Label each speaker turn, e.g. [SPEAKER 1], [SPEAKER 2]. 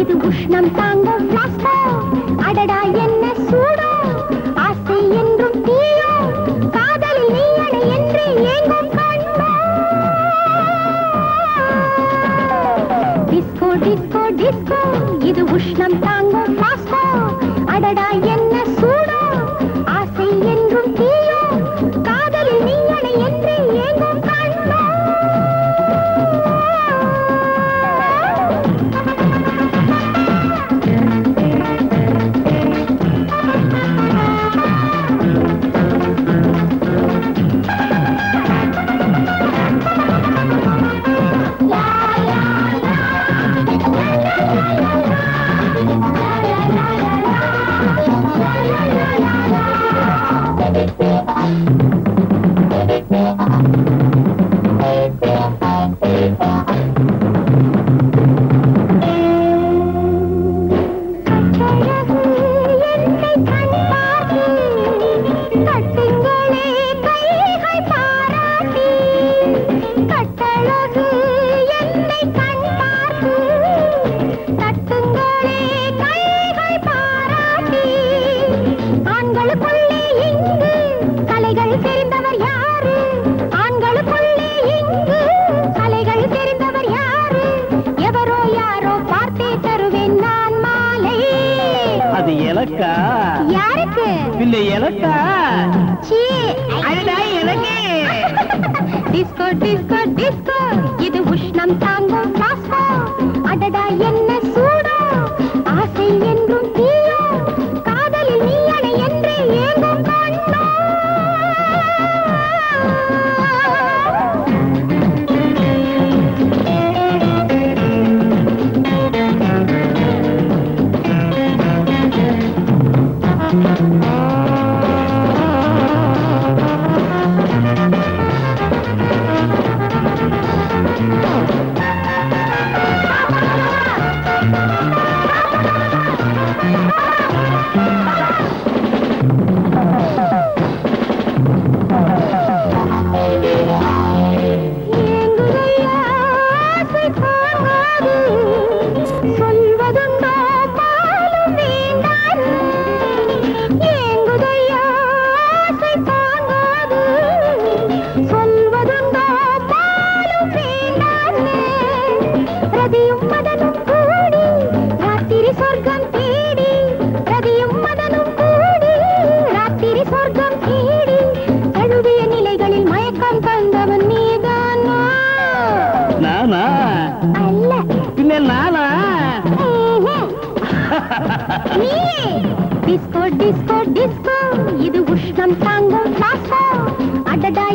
[SPEAKER 1] இது உஷ்ணம் தாங்கும் பிளாஸ்கோ. அடடா என்ன சூடோ, ஆசை என்றும் தீயோ, காதலில் நீ அணை என்று ஏங்கும் கண்ணோ. டிஸ்கோ டிஸ்கோ டிஸ்கோ, இது உஷ்ணம் தாங்கும் பிளாஸ்கோ. அடடா என்ன சூடோ, ஆசை என்றும் தீயோ, காதலில் நீ அணை என்று ஏங்கும் கண்ணோ. யாருக்கு?
[SPEAKER 2] இல்ல எனக்கா?
[SPEAKER 1] சீ,
[SPEAKER 2] அடடா எனக்கு.
[SPEAKER 1] டிஸ்கோ டிஸ்கோ டிஸ்கோ, இது உஷ்ணம் தாங்கும் பிளாஸ்கோ. அடடா என்ன சூடோ, ஆசை என்றும் தீயோ, காதலில் நீ அணை என்று ஏங்கும் கண்ணோ. டிஸ்கோ டிஸ்கோ டிஸ்கோ, இது உஷ்ணம் தாங்கும் பிளாஸ்கோ. அடடா